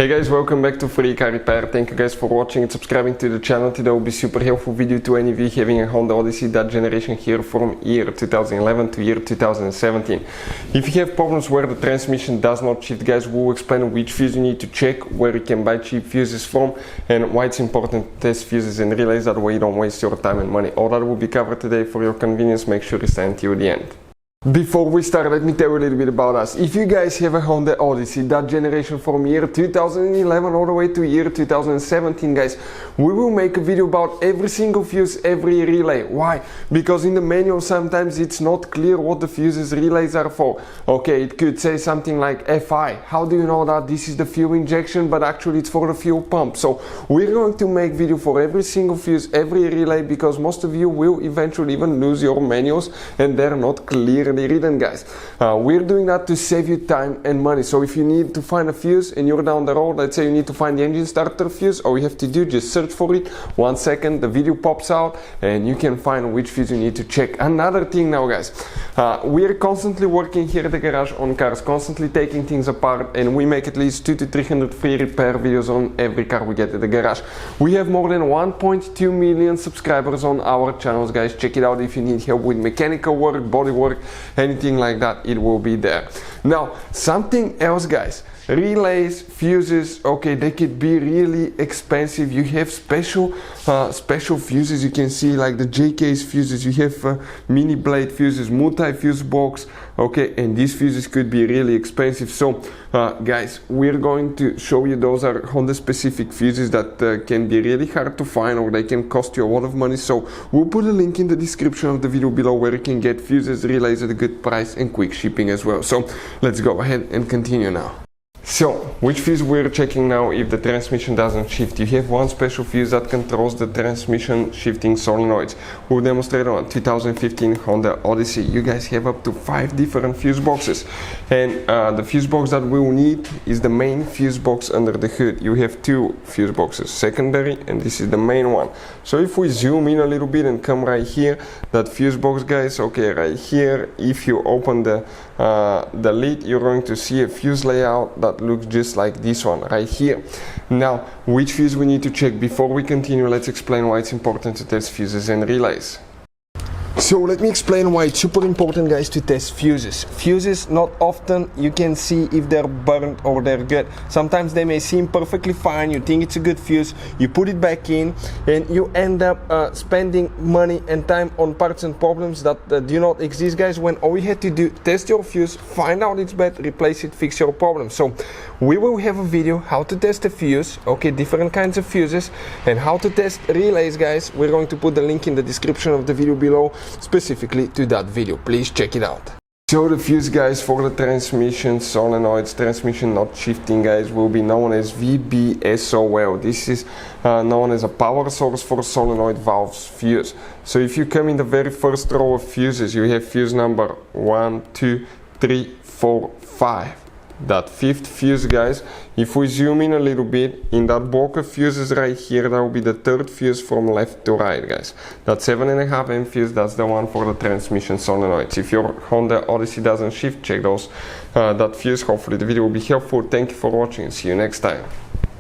Hey guys, welcome back to Free Car Repair. Thank you guys for watching and subscribing to the channel. Today will be super helpful video to any of you having a Honda Odyssey, that generation here from year 2011 to year 2017. If you have problems where the transmission does not shift, guys, we'll explain which fuse you need to check, where you can buy cheap fuses from, and why it's important to test fuses and relays, that way you don't waste your time and money. All that will be covered today for your convenience. Make sure you stay until the end. Before we start, let me tell you a little bit about us. If you guys have a Honda Odyssey, that generation from year 2011 all the way to year 2017, guys, we will make a video about every single fuse, every relay. Why? Because in the manual sometimes it's not clear what the fuses relays are for. Okay, it could say something like FI. How do you know that this is the fuel injection, but actually it's for the fuel pump? So we're going to make video for every single fuse, every relay, because most of you will eventually even lose your manuals and they're not clear written, guys. We're doing that to save you time and money. So if you need to find a fuse and you're down the road, let's say you need to find the engine starter fuse, all you have to do, just search for it. 1 second, the video pops out and you can find which fuse you need to check. Another thing now, guys, we're constantly working here at the garage on cars, constantly taking things apart, and we make at least 200 to 300 free repair videos on every car we get at the garage. We have more than 1.2 million subscribers on our channels, guys. Check it out if you need help with mechanical work, body work, anything like that, it will be there. Now, something else, guys, relays, fuses, okay, they could be really expensive. You have special fuses, you can see, like the JK's fuses, you have mini blade fuses, multi-fuse box, okay, and these fuses could be really expensive. So guys, we're going to show you, those are Honda specific fuses that can be really hard to find, or they can cost you a lot of money. So we'll put a link in the description of the video below where you can get fuses, relays at a good price and quick shipping as well. So let's go ahead and continue now. So, which fuse we're checking now if the transmission doesn't shift? You have one special fuse that controls the transmission shifting solenoids. We'll demonstrate on 2015 Honda Odyssey. You guys have up to 5 different fuse boxes, and the fuse box that we will need is the main fuse box under the hood. You have 2 fuse boxes, secondary, and this is the main one. So if we zoom in a little bit and come right here, that fuse box, guys, okay, right here, if you open the lid, you're going to see a fuse layout that looks just like this one right here. Now, which fuse we need to check? Before we continue, let's explain why it's important to test fuses and relays. So let me explain why it's super important, guys, to test fuses. Fuses, not often you can see if they're burnt or they're good. Sometimes they may seem perfectly fine, you think it's a good fuse, you put it back in, and you end up spending money and time on parts and problems that do not exist, guys, when all you had to do, test your fuse, find out it's bad, replace it, fix your problem. So we will have a video how to test a fuse, okay, different kinds of fuses, and how to test relays, guys. We're going to put the link in the description of the video below specifically to that video. Please check it out. So the fuse, guys, for the transmission solenoids, transmission not shifting, guys, will be known as VBSOL. This is known as a power source for solenoid valves fuse. So if you come in the very first row of fuses, you have fuse number 1, 2, 3, 4, 5. That 5th fuse, guys, if we zoom in a little bit, in that block of fuses right here, that will be the 3rd fuse from left to right, guys. That 7.5 amp fuse, that's the one for the transmission solenoids. If your Honda Odyssey doesn't shift, check that fuse. Hopefully the video will be helpful. Thank you for watching and see you next time.